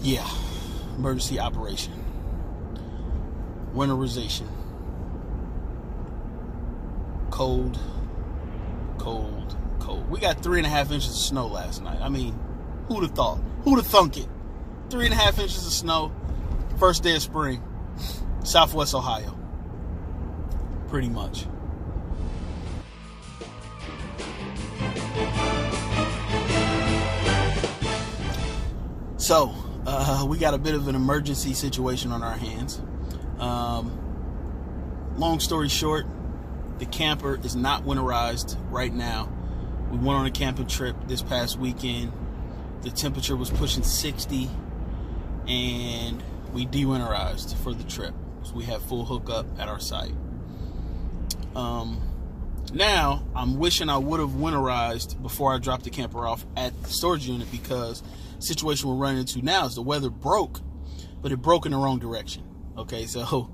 Yeah, emergency operation. Winterization. Cold, cold, cold. We got 3.5 inches of snow last night. I mean, who'd have thought? Who'd have thunk it? 3.5 inches of snow, first day of spring, Southwest Ohio. Pretty much. So, we got a bit of an emergency situation on our hands. Long story short, the camper is not winterized right now. We went on a camping trip this past weekend. The temperature was pushing 60, and we de-winterized for the trip. So we have full hookup at our site. Now, I'm wishing I would have winterized before I dropped the camper off at the storage unit, because the situation we're running into now is the weather broke, but it broke in the wrong direction. Okay, so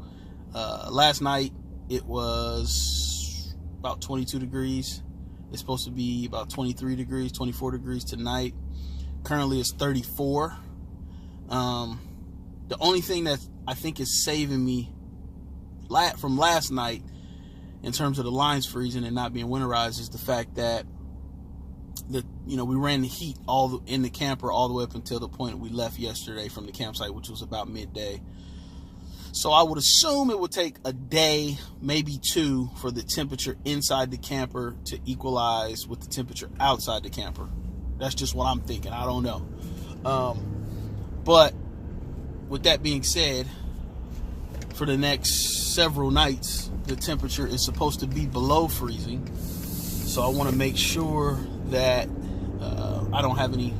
last night it was about 22 degrees. It's supposed to be about 23 degrees, 24 degrees tonight. Currently it's 34. The only thing that I think is saving me from last night in terms of the lines freezing and not being winterized is the fact that we ran the heat in the camper all the way up until the point we left yesterday from the campsite, which was about midday. So I would assume it would take a day, maybe two, for the temperature inside the camper to equalize with the temperature outside the camper. That's just what I'm thinking. I don't know. But with that being said, for the next several nights, the temperature is supposed to be below freezing. So I want to make sure that I don't have any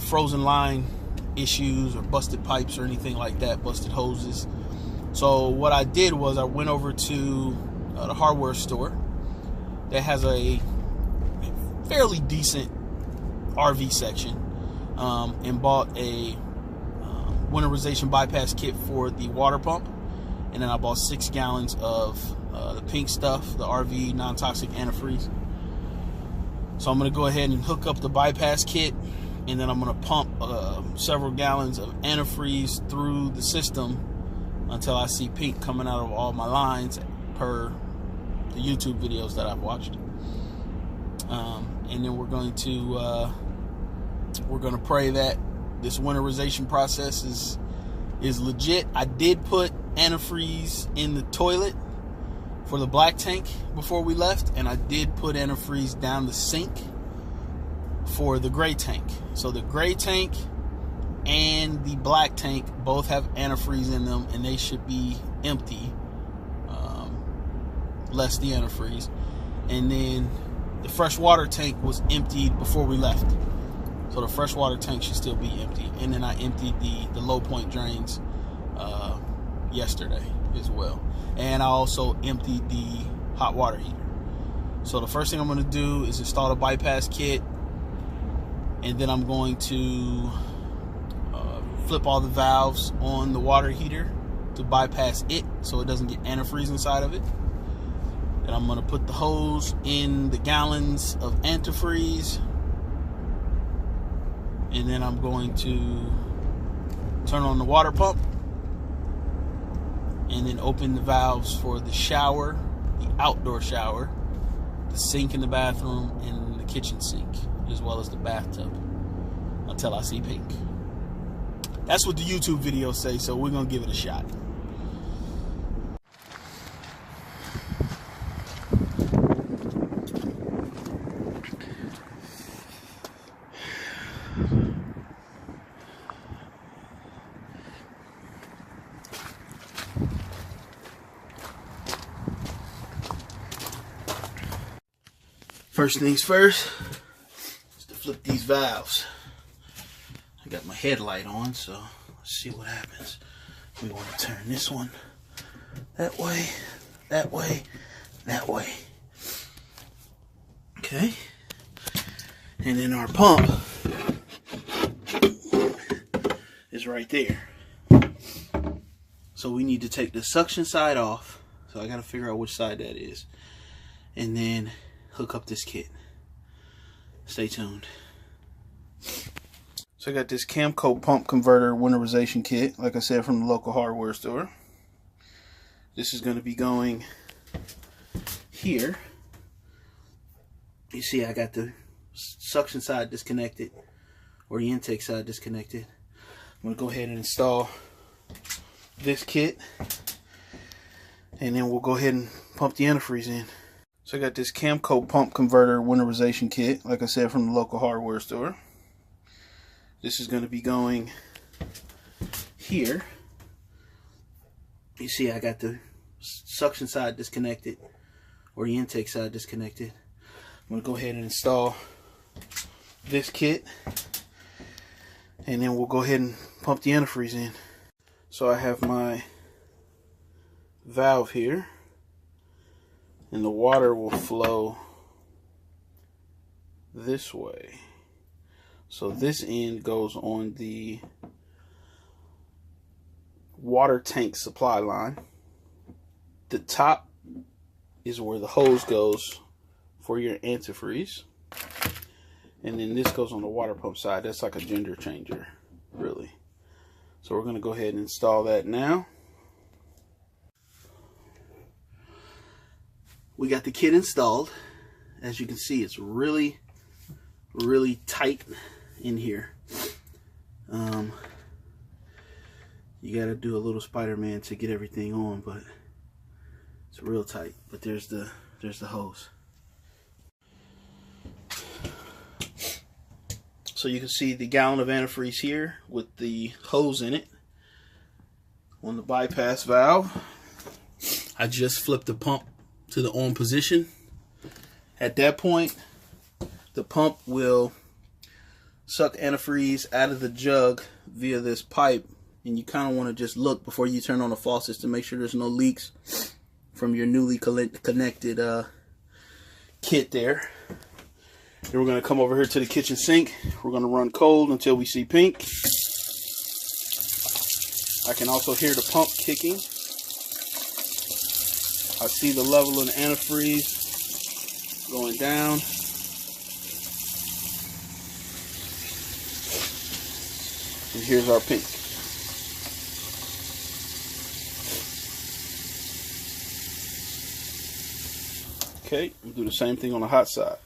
frozen line issues or busted pipes or anything like that, busted hoses. So what I did was I went over to the hardware store that has a fairly decent RV section, and bought a winterization bypass kit for the water pump, and then I bought 6 gallons of the pink stuff, the RV non-toxic antifreeze. So I'm going to go ahead and hook up the bypass kit, and then I'm going to pump several gallons of antifreeze through the system until I see pink coming out of all my lines per the YouTube videos that I've watched. And then we're going to pray that this winterization process is legit. I did put antifreeze in the toilet for the black tank before we left, and I did put antifreeze down the sink for the gray tank. So the gray tank and the black tank both have antifreeze in them, and they should be empty, less the antifreeze. And then the freshwater tank was emptied before we left, so the freshwater tank should still be empty. And then I emptied the low point drains yesterday as well, and I also emptied the hot water heater. So the first thing I'm going to do is install the bypass kit, and then I'm going to flip all the valves on the water heater to bypass it so it doesn't get antifreeze inside of it. And I'm going to put the hose in the gallons of antifreeze, and then I'm going to turn on the water pump, and then open the valves for the shower, the outdoor shower, the sink in the bathroom, and the kitchen sink, as well as the bathtub, until I see pink. That's what the YouTube videos say, so we're going to give it a shot. First things first is to flip these valves. I got my headlight on, so let's see what happens. We want to turn this one that way, that way, that way. Okay. And then our pump is right there. So we need to take the suction side off. So I got to figure out which side that is. And then hook up this kit. Stay tuned. So I got this Camco pump converter winterization kit, like I said, from the local hardware store. This is going to be going here. You see I got the suction side disconnected, or the intake side disconnected. I'm going to go ahead and install this kit, and then we'll go ahead and pump the antifreeze in. So I got this Camco pump converter winterization kit, like I said, from the local hardware store. This is going to be going here. You see I got the suction side disconnected, or the intake side disconnected. I'm going to go ahead and install this kit, and then we'll go ahead and pump the antifreeze in. So I have my valve here, and the water will flow this way. So this end goes on the water tank supply line. The top is where the hose goes for your antifreeze. And then this goes on the water pump side. That's like a gender changer, really. So we're going to go ahead and install that now. We got the kit installed. As you can see, it's really tight in here. You got to do a little Spider-Man to get everything on, but it's real tight. But there's the hose. So you can see the gallon of antifreeze here with the hose in it on the bypass valve. I just flipped the pump to the on position. At that point, the pump will suck antifreeze out of the jug via this pipe, and you kind of want to just look before you turn on the faucets to make sure there's no leaks from your newly connected kit there. Then we're going to come over here to the kitchen sink. We're going to run cold until we see pink. I can also hear the pump kicking. I see the level of the antifreeze going down. And here's our pink. Okay, we'll do the same thing on the hot side.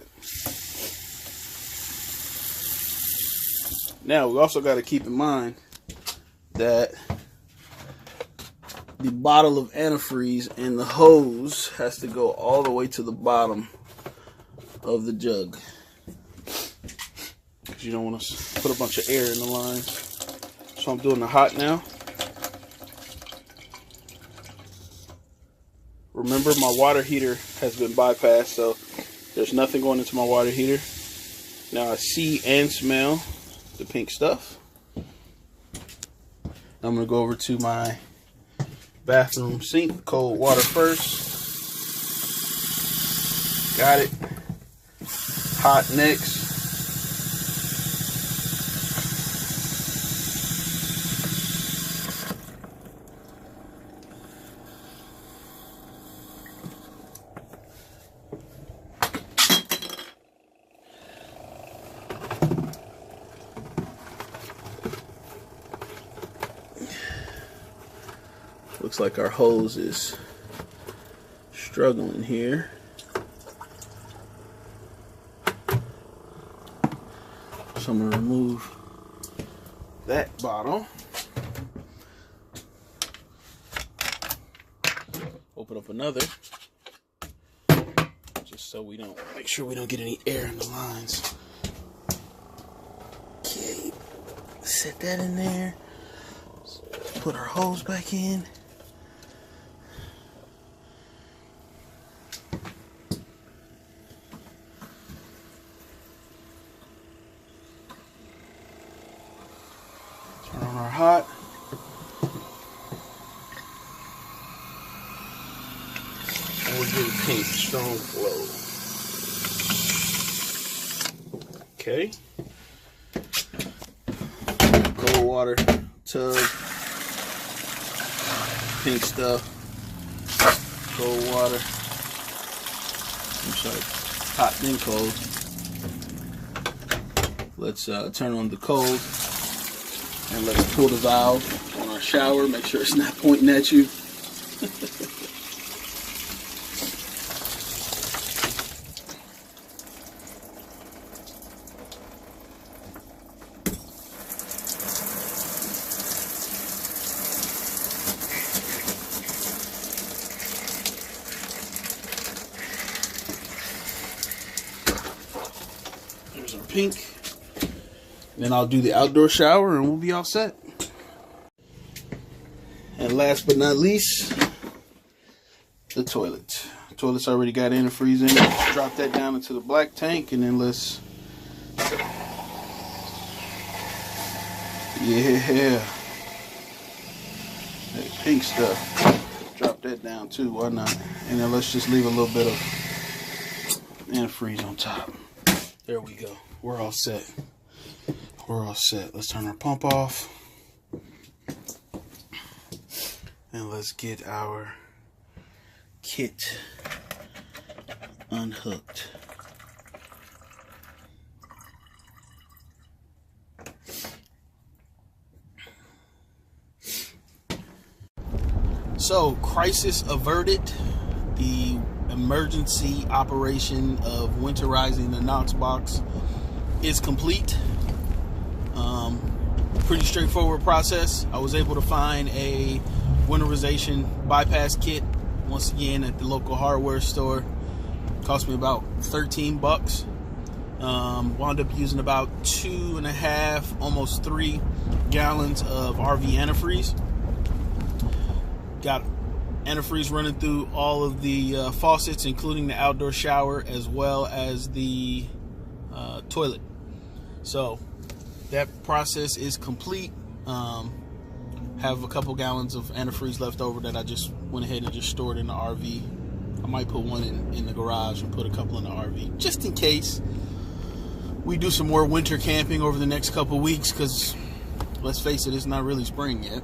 Now, we also got to keep in mind that the bottle of antifreeze and the hose has to go all the way to the bottom of the jug, because you don't want to put a bunch of air in the line. So I'm doing the hot now. Remember, my water heater has been bypassed, so there's nothing going into my water heater. Now I see and smell the pink stuff. I'm going to go over to my bathroom sink, cold water first. Got it. Hot next. Looks like our hose is struggling here. So I'm going to remove that bottle. Open up another, just so we don't, make sure we don't get any air in the lines. Okay, set that in there. Put our hose back in. Turn on our hot. And we'll get a pink, strong flow. Okay. Cold water tub. Pink stuff. Cold water. I'm sorry. Hot then cold. Let's turn on the cold. And let's pull the valve on our shower. Make sure it's not pointing at you. There's our pink. Then I'll do the outdoor shower and we'll be all set. And last but not least, the toilet. The toilet's already got antifreeze in it. Let's drop that down into the black tank and then let's... Yeah. That pink stuff. Drop that down too, why not? And then let's just leave a little bit of antifreeze on top. There we go. We're all set. We're all set. Let's turn our pump off. And let's get our kit unhooked. So, crisis averted. The emergency operation of winterizing the Knox Box is complete. Pretty straightforward process. I was able to find a winterization bypass kit once again at the local hardware store. Cost me about 13 bucks. Wound up using about 2.5, almost 3 gallons of RV antifreeze. Got antifreeze running through all of the faucets, including the outdoor shower as well as the toilet. So that process is complete. Have a couple gallons of antifreeze left over that I just went ahead and just stored in the RV. I might put one in the garage and put a couple in the RV just in case we do some more winter camping over the next couple weeks, because let's face it, it's not really spring yet,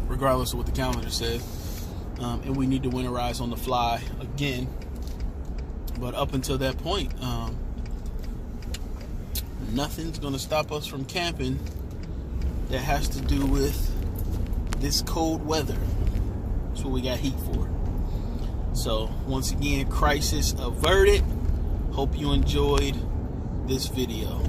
regardless of what the calendar says. And we need to winterize on the fly again. But up until that point, nothing's going to stop us from camping that has to do with this cold weather. That's what we got heat for. So once again, crisis averted. Hope you enjoyed this video.